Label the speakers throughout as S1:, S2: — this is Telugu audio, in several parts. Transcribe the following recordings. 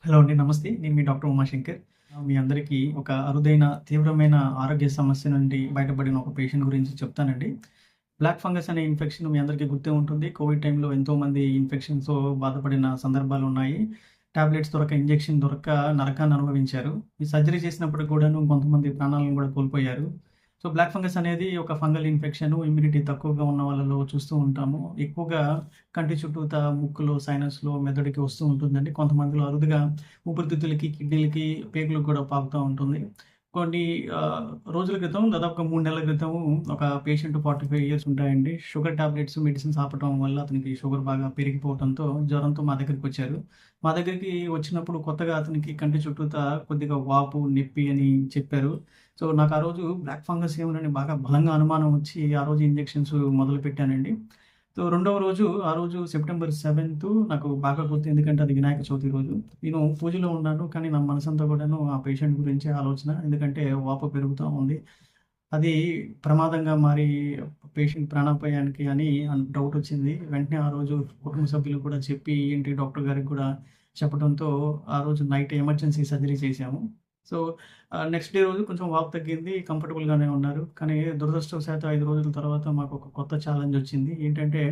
S1: హలో అండి. నమస్తే. నేను మీ డాక్టర్ ఉమాశంకర్. మీ అందరికీ ఒక అరుదైన, తీవ్రమైన ఆరోగ్య సమస్య నుండి బయటపడిన ఒక పేషెంట్ గురించి చెప్తానండి. బ్లాక్ ఫంగస్ అనే ఇన్ఫెక్షన్ మీ అందరికీ గుర్తే ఉంటుంది. కోవిడ్ టైంలో ఎంతోమంది ఇన్ఫెక్షన్స్‌తో బాధపడిన సందర్భాలున్నాయి. టాబ్లెట్స్ దొరక్క, ఇంజెక్షన్ దొరక్క నరకాన్ని అనుభవించారు. ఈ సర్జరీ చేసినప్పుడు కూడాను కొంతమంది ప్రాణాలను కూడా కోల్పోయారు. సో, బ్లాక్ ఫంగస్ అనేది ఒక ఫంగల్ ఇన్ఫెక్షను. ఇమ్యూనిటీ తక్కువగా ఉన్న వాళ్ళలో చూస్తూ ఉంటాము. ఎక్కువగా కంటి చుట్టూతా, ముక్కులో, సైనస్‌లో, మెదడుకి వస్తూ ఉంటుందండి. కొంతమందిలో అరుదుగా ఊపిరితిత్తులకి, కిడ్నీలకి, పేగులకు కూడా పాకుతా ఉంటుంది. కొన్ని రోజుల క్రితం దాదాపుగా 3 నెలల క్రితం ఒక పేషెంట్ 45 ఇయర్స్ ఉంటాయండి. షుగర్ టాబ్లెట్స్, మెడిసిన్స్ ఆపటం వల్ల అతనికి షుగర్ బాగా పెరిగిపోవటంతో జ్వరంతో మా దగ్గరికొచ్చారు. మా దగ్గరికి వచ్చినప్పుడు కొత్తగా అతనికి కంటి చుట్టూతా కొద్దిగా వాపు, నొప్పి అని చెప్పారు. సో, నాకు ఆ రోజు బ్లాక్ ఫంగస్ ఏమోనని బాగా బలంగా అనుమానం వచ్చి ఆ రోజు ఇంజెక్షన్స్ మొదలుపెట్టానండి. సో, రెండవ రోజు ఆ రోజు సెప్టెంబర్ 7 నాకు బాగా గుర్తు. ఎందుకంటే అది వినాయక చవితి రోజు. నేను పూజలో ఉన్నాను. కానీ నా మనసంతా కూడాను ఆ పేషెంట్ గురించే ఆలోచన. ఎందుకంటే వాపు పెరుగుతా ఉంది. అది ప్రమాదంగా మారి పేషెంట్ ప్రాణాపాయానికి అని డౌటొచ్చింది. వెంటనే ఆ రోజు కుటుంబ సభ్యులకు కూడా చెప్పి, ఏంటి డాక్టర్ గారికి కూడా చెప్పడంతో ఆ రోజు నైట్ ఎమర్జెన్సీ సర్జరీ చేశాము. సో, నెక్స్ట్ డే రోజు కొంచెం వాపు తగ్గింది. కంఫర్టబుల్‌గానే ఉన్నారు. కానీ దురదృష్టవశాత్తు 5 రోజుల తర్వాత మాకొక కొత్త ఛాలెంజొచ్చింది. ఏంటంటే,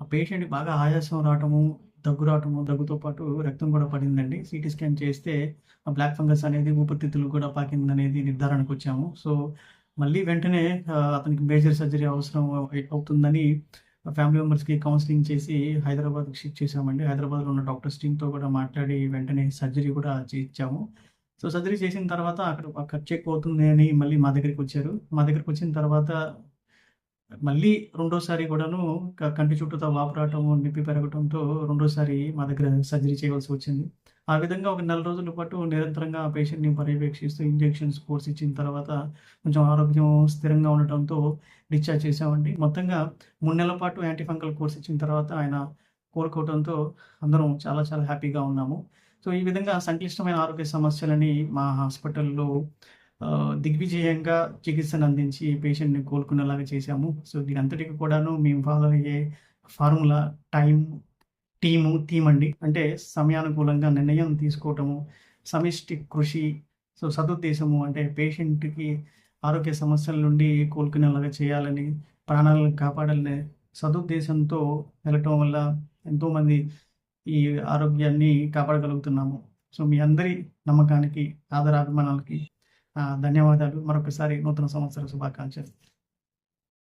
S1: ఆ పేషెంట్‌కి బాగా ఆయాసం రావటము, దగ్గు రావటము, దగ్గుతో పాటు రక్తం కూడా పడిందండి. సీటీ స్కాన్ చేస్తే ఆ బ్లాక్ ఫంగస్ అనేది ఊపిరితిత్తులకు కూడా పాకిందనేది నిర్ధారణకొచ్చాము. సో, మళ్ళీ వెంటనే అతనికి మేజర్ సర్జరీ అవసరం అవుతుందని ఫ్యామిలీ మెంబర్స్‌కి కౌన్సెలింగ్ చేసి హైదరాబాద్‌కి షిఫ్ట్ చేశామండి. హైదరాబాద్‌లో ఉన్న డాక్టర్స్ టీమ్‌తో కూడా మాట్లాడి వెంటనే సర్జరీ కూడా చేయించాము. సో, సర్జరీ చేసిన తర్వాత అక్కడ ఖర్చు ఎక్కువవుతుంది అని మళ్ళీ మా దగ్గరికొచ్చారు. మా దగ్గరికొచ్చిన తర్వాత మళ్ళీ రెండోసారి కూడాను కంటి చుట్టూతా వాపు రావటము, నొప్పి పెరగటంతో రెండోసారి మా దగ్గర సర్జరీ చేయవలసి వచ్చింది. ఆ విధంగా ఒక నెల రోజుల పాటు నిరంతరంగా ఆ పేషెంట్‌ని పర్యవేక్షిస్తూ ఇంజెక్షన్స్ కోర్స్ ఇచ్చిన తర్వాత కొంచెం ఆరోగ్యం స్థిరంగా ఉండటంతో డిశ్చార్జ్ చేశామండి. మొత్తంగా 3 నెలల పాటు యాంటీ ఫంగల్ కోర్స్ ఇచ్చిన తర్వాత ఆయన కోలుకోవటంతో అందరం చాలా చాలా హ్యాపీగా ఉన్నాము. సో, ఈ విధంగా సంక్లిష్టమైన ఆరోగ్య సమస్యలని మా హాస్పిటల్‌లో దిగ్విజయంగా చికిత్సనందించి పేషెంట్‌ని కోలుకునేలాగా చేశాము. సో, దీనంతటికి కూడాను మేము ఫాలో అయ్యే ఫార్ములా థీమ్ అండి. అంటే సమయానుకూలంగా నిర్ణయం తీసుకోవటము, సమిష్టి కృషి, సో, సదుద్దేశము అంటే పేషెంట్‌కి ఆరోగ్య సమస్యల నుండి కోలుకునేలాగా చేయాలని, ప్రాణాలను కాపాడాలనే సదుద్దేశంతో వెళ్ళటం వల్ల ఎంతోమంది ఈ ఆరోగ్యాన్ని కాపాడగలుగుతున్నాము. సో, మీ అందరి నమ్మకానికి, ఆదరాభిమానాలకి ధన్యవాదాలు. మరొకసారి నూతన సంవత్సర శుభాకాంక్షలు.